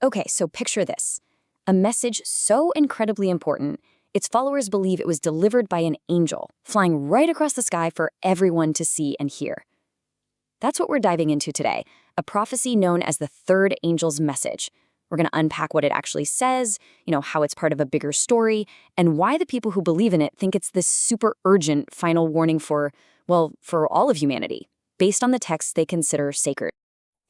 Okay, so picture this. A message so incredibly important, its followers believe it was delivered by an angel, flying right across the sky for everyone to see and hear. That's what we're diving into today, a prophecy known as the third angel's message. We're going to unpack what it actually says, how it's part of a bigger story, and why the people who believe in it think it's this super urgent final warning for all of humanity, based on the texts they consider sacred.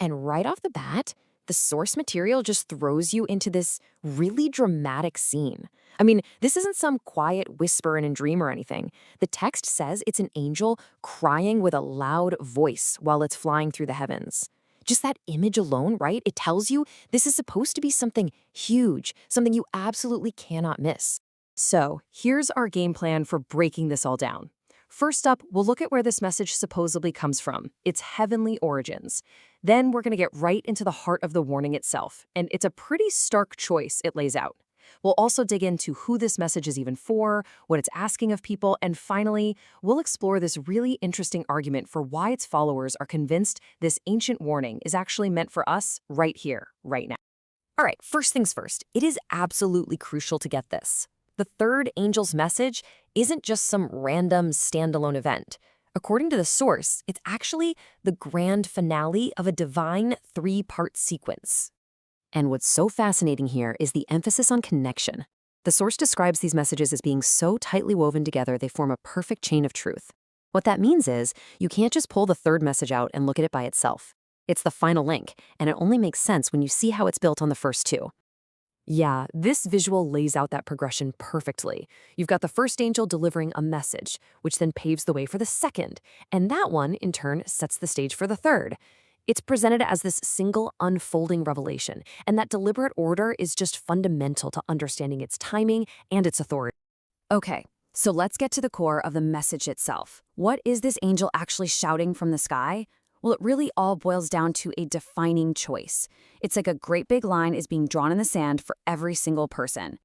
And right off the bat, the source material just throws you into this really dramatic scene. I mean, this isn't some quiet whisper in a dream or anything. The text says it's an angel crying with a loud voice while it's flying through the heavens. Just that image alone, right? It tells you this is supposed to be something huge, something you absolutely cannot miss. So, here's our game plan for breaking this all down. First up, we'll look at where this message supposedly comes from, its heavenly origins. Then we're going to get right into the heart of the warning itself, and it's a pretty stark choice it lays out. We'll also dig into who this message is even for, what it's asking of people, and finally, we'll explore this really interesting argument for why its followers are convinced this ancient warning is actually meant for us right here, right now. All right, first things first, it is absolutely crucial to get this. The third angel's message isn't just some random standalone event. According to the source, it's actually the grand finale of a divine three-part sequence. And what's so fascinating here is the emphasis on connection. The source describes these messages as being so tightly woven together they form a perfect chain of truth. What that means is you can't just pull the third message out and look at it by itself. It's the final link, and it only makes sense when you see how it's built on the first two. Yeah, this visual lays out that progression perfectly. You've got the first angel delivering a message, which then paves the way for the second, and that one, in turn, sets the stage for the third. It's presented as this single unfolding revelation, and that deliberate order is just fundamental to understanding its timing and its authority. Okay, so let's get to the core of the message itself. What is this angel actually shouting from the sky? Well, it really all boils down to a defining choice. It's like a great big line is being drawn in the sand for every single person.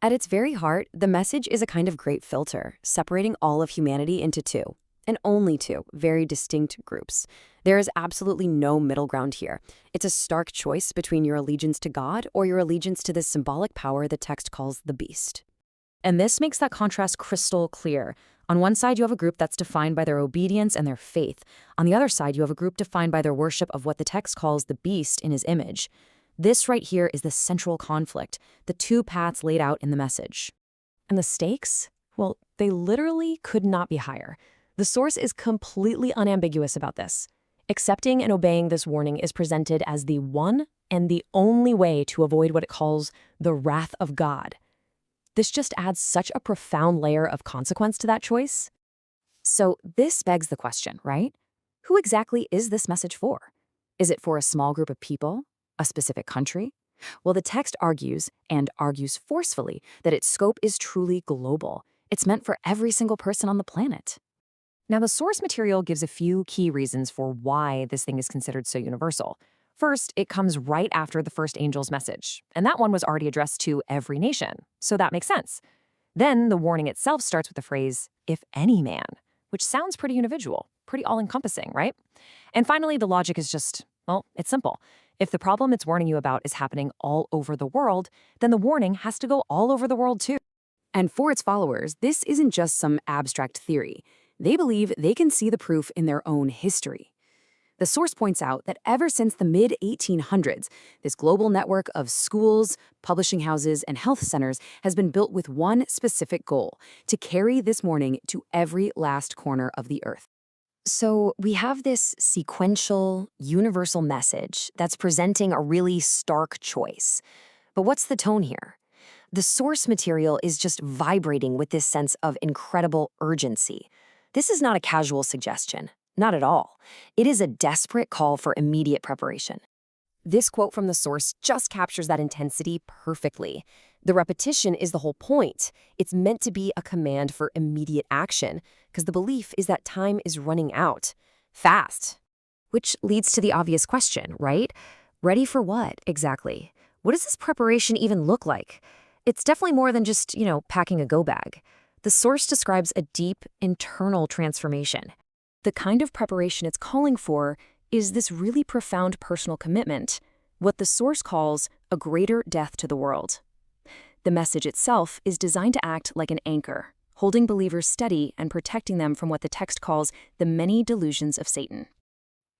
At its very heart, the message is a kind of great filter, separating all of humanity into two, and only two, very distinct groups. There is absolutely no middle ground here. It's a stark choice between your allegiance to God or your allegiance to this symbolic power the text calls the beast. And this makes that contrast crystal clear. On one side, you have a group that's defined by their obedience and their faith. On the other side, you have a group defined by their worship of what the text calls the beast in his image. This right here is the central conflict, the two paths laid out in the message. And the stakes? Well, they literally could not be higher. The source is completely unambiguous about this. Accepting and obeying this warning is presented as the one and the only way to avoid what it calls the wrath of God. This just adds such a profound layer of consequence to that choice. So this begs the question, right? Who exactly is this message for? Is it for a small group of people? A specific country? Well, the text argues, and argues forcefully, that its scope is truly global. It's meant for every single person on the planet. Now, the source material gives a few key reasons for why this thing is considered so universal. First, it comes right after the first angel's message, and that one was already addressed to every nation, so that makes sense. Then the warning itself starts with the phrase, if any man, which sounds pretty individual, pretty all-encompassing, right? And finally, the logic is just, well, it's simple. If the problem it's warning you about is happening all over the world, then the warning has to go all over the world too. And for its followers, this isn't just some abstract theory. They believe they can see the proof in their own history. The source points out that ever since the mid-1800s, this global network of schools, publishing houses, and health centers has been built with one specific goal: to carry this warning to every last corner of the earth. So we have this sequential, universal message that's presenting a really stark choice. But what's the tone here? The source material is just vibrating with this sense of incredible urgency. This is not a casual suggestion. Not at all. It is a desperate call for immediate preparation. This quote from the source just captures that intensity perfectly. The repetition is the whole point. It's meant to be a command for immediate action, because the belief is that time is running out. Fast. Which leads to the obvious question, right? Ready for what, exactly? What does this preparation even look like? It's definitely more than just, packing a go bag. The source describes a deep, internal transformation. The kind of preparation it's calling for is this really profound personal commitment, what the source calls a greater death to the world. The message itself is designed to act like an anchor, holding believers steady and protecting them from what the text calls the many delusions of Satan.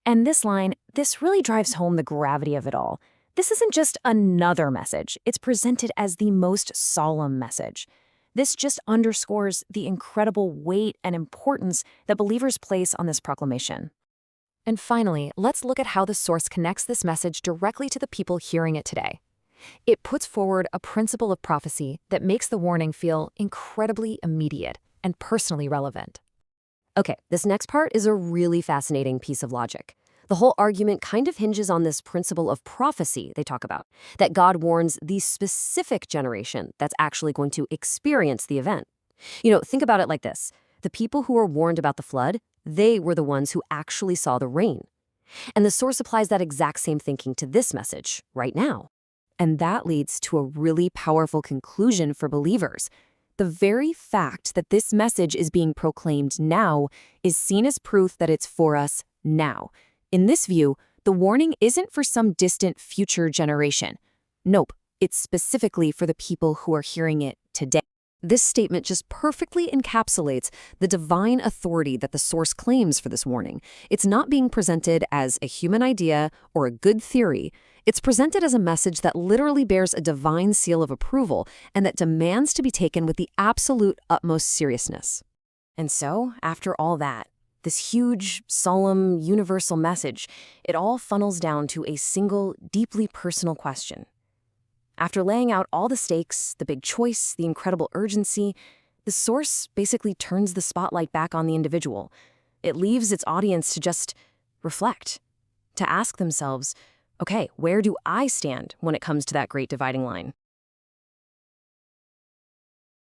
And this line, this really drives home the gravity of it all. This isn't just another message. It's presented as the most solemn message. This just underscores the incredible weight and importance that believers place on this proclamation. And finally, let's look at how the source connects this message directly to the people hearing it today. It puts forward a principle of prophecy that makes the warning feel incredibly immediate and personally relevant. Okay, this next part is a really fascinating piece of logic. The whole argument kind of hinges on this principle of prophecy they talk about, that God warns the specific generation that's actually going to experience the event. Think about it like this. The people who were warned about the flood, they were the ones who actually saw the rain. And the source applies that exact same thinking to this message right now. And that leads to a really powerful conclusion for believers. The very fact that this message is being proclaimed now is seen as proof that it's for us now. In this view, the warning isn't for some distant future generation. Nope, it's specifically for the people who are hearing it today. This statement just perfectly encapsulates the divine authority that the source claims for this warning. It's not being presented as a human idea or a good theory. It's presented as a message that literally bears a divine seal of approval and that demands to be taken with the absolute utmost seriousness. And so, after all that, this huge, solemn, universal message, it all funnels down to a single, deeply personal question. After laying out all the stakes, the big choice, the incredible urgency, the source basically turns the spotlight back on the individual. It leaves its audience to just reflect, to ask themselves, okay, where do I stand when it comes to that great dividing line?